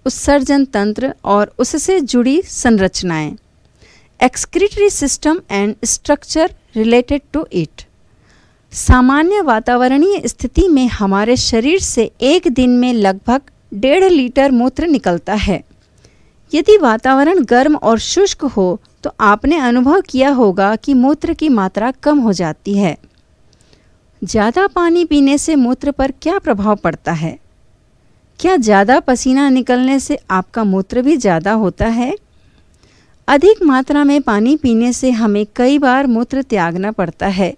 उत्सर्जन तंत्र और उससे जुड़ी संरचनाएं, excretory system and structure related to it. सामान्य वातावरणीय स्थिति में हमारे शरीर से एक दिन में लगभग 1.5 लीटर मूत्र निकलता है। यदि वातावरण गर्म और शुष्क हो तो आपने अनुभव किया होगा कि मूत्र की मात्रा कम हो जाती है। ज़्यादा पानी पीने से मूत्र पर क्या प्रभाव पड़ता है? क्या ज़्यादा पसीना निकलने से आपका मूत्र भी ज़्यादा होता है? अधिक मात्रा में पानी पीने से हमें कई बार मूत्र त्यागना पड़ता है।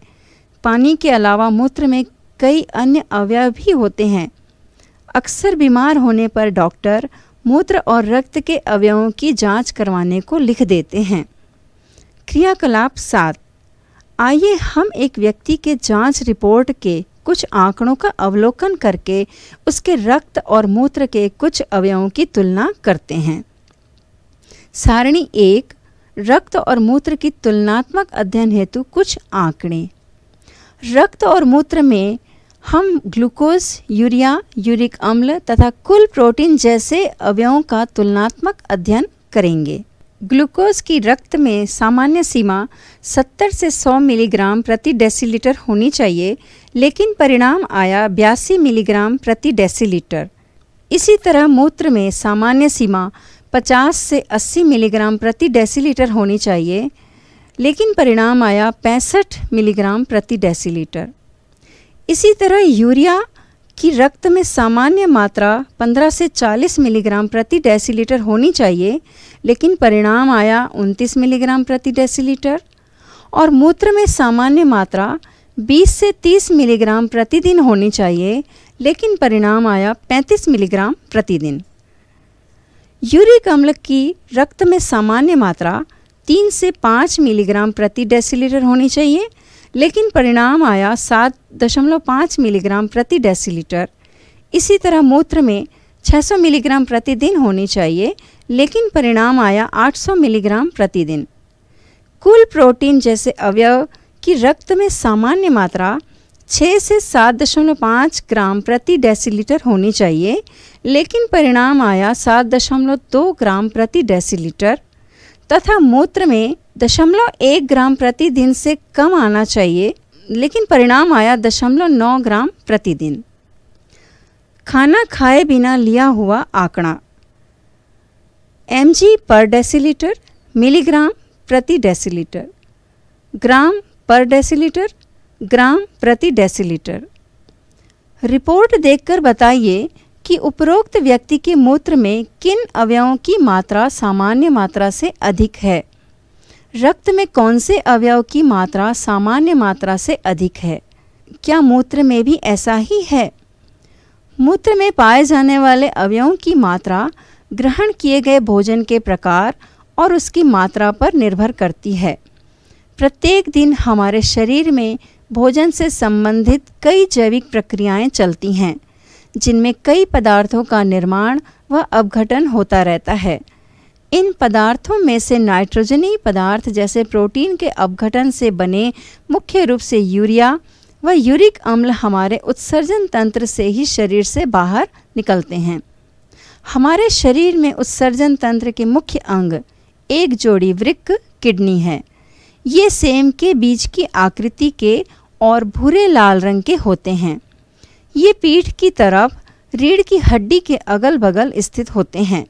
पानी के अलावा मूत्र में कई अन्य अवयव भी होते हैं। अक्सर बीमार होने पर डॉक्टर मूत्र और रक्त के अवयवों की जांच करवाने को लिख देते हैं। क्रियाकलाप 7। आइए हम एक व्यक्ति के जांच रिपोर्ट के कुछ आंकड़ों का अवलोकन करके उसके रक्त और मूत्र के कुछ अवयवों की तुलना करते हैं। सारणी 1, रक्त और मूत्र की तुलनात्मक अध्ययन हेतु कुछ आंकड़े। रक्त और मूत्र में हम ग्लूकोज, यूरिया, यूरिक अम्ल तथा कुल प्रोटीन जैसे अवयवों का तुलनात्मक अध्ययन करेंगे। ग्लूकोज की रक्त में सामान्य सीमा 70 से 100 मिलीग्राम प्रति डेसीलीटर होनी चाहिए, लेकिन परिणाम आया 82 मिलीग्राम प्रति डेसीलीटर। इसी तरह मूत्र में सामान्य सीमा 50 से 80 मिलीग्राम प्रति डेसीलीटर होनी चाहिए, लेकिन परिणाम आया 65 मिलीग्राम प्रति डेसीलीटर। इसी तरह यूरिया की रक्त में सामान्य मात्रा 15 से 40 मिलीग्राम प्रति डेसीलीटर होनी चाहिए, लेकिन परिणाम आया 29 मिलीग्राम प्रति डेसीलीटर। और मूत्र में सामान्य मात्रा 20 से 30 मिलीग्राम प्रतिदिन होनी चाहिए, लेकिन परिणाम आया 35 मिलीग्राम प्रतिदिन। यूरिक अम्ल की रक्त में सामान्य मात्रा 3 से 5 मिलीग्राम प्रति डेसीलीटर होनी चाहिए, लेकिन परिणाम आया 7.5 मिलीग्राम प्रति डेसीलीटर। इसी तरह मूत्र में 600 मिलीग्राम प्रतिदिन होनी चाहिए, लेकिन परिणाम आया 800 मिलीग्राम प्रतिदिन। कुल प्रोटीन जैसे अवयव की रक्त में सामान्य मात्रा 6 से 7.5 ग्राम प्रति डेसीलीटर होनी चाहिए, लेकिन परिणाम आया 7.2 ग्राम प्रति डेसीलीटर। तथा मूत्र में 0.1 ग्राम प्रतिदिन से कम आना चाहिए, लेकिन परिणाम आया 0.9 ग्राम प्रतिदिन। खाना खाए बिना लिया हुआ आंकड़ा mg पर डेसीलीटर, मिलीग्राम प्रति डेसीलीटर, ग्राम पर डेसीलीटर, ग्राम प्रति डेसीलीटर। रिपोर्ट देखकर बताइए कि उपरोक्त व्यक्ति के मूत्र में किन अवयवों की मात्रा सामान्य मात्रा से अधिक है। रक्त में कौन से अवयव की मात्रा सामान्य मात्रा से अधिक है? क्या मूत्र में भी ऐसा ही है? मूत्र में पाए जाने वाले अवयवों की मात्रा ग्रहण किए गए भोजन के प्रकार और उसकी मात्रा पर निर्भर करती है। प्रत्येक दिन हमारे शरीर में भोजन से संबंधित कई जैविक प्रक्रियाएं चलती हैं, जिनमें कई पदार्थों का निर्माण व अपघटन होता रहता है। इन पदार्थों में से नाइट्रोजनी पदार्थ जैसे प्रोटीन के अपघटन से बने मुख्य रूप से यूरिया व यूरिक अम्ल हमारे उत्सर्जन तंत्र से ही शरीर से बाहर निकलते हैं। हमारे शरीर में उत्सर्जन तंत्र के मुख्य अंग एक जोड़ी वृक्क, किडनी है। ये सेम के बीज की आकृति के और भूरे लाल रंग के होते हैं। ये पीठ की तरफ रीढ़ की हड्डी के अगल बगल स्थित होते हैं।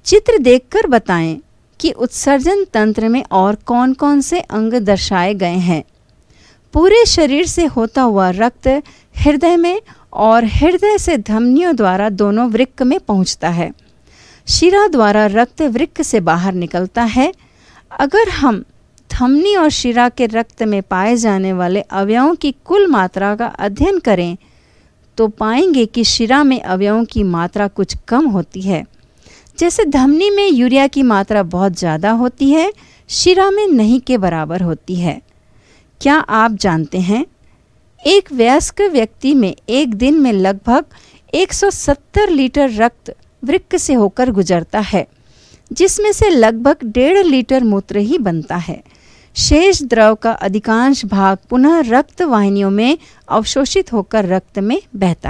चित्र देखकर बताएं कि उत्सर्जन तंत्र में और कौन कौन से अंग दर्शाए गए हैं। पूरे शरीर से होता हुआ रक्त हृदय में और हृदय से धमनियों द्वारा दोनों वृक्क में पहुंचता है। शिरा द्वारा रक्त वृक्क से बाहर निकलता है। अगर हम धमनी और शिरा के रक्त में पाए जाने वाले अवयवों की कुल मात्रा का अध्ययन करें तो पाएंगे कि शिरा में अवयवों की मात्रा कुछ कम होती है। जैसे धमनी में यूरिया की मात्रा बहुत ज़्यादा होती है, शिरा में नहीं के बराबर होती है। क्या आप जानते हैं, एक वयस्क व्यक्ति में एक दिन में लगभग 170 लीटर रक्त वृक्क से होकर गुजरता है, जिसमें से लगभग 1.5 लीटर मूत्र ही बनता है। शेष द्रव का अधिकांश भाग पुनः रक्त वाहिनियों में अवशोषित होकर रक्त में बहता है।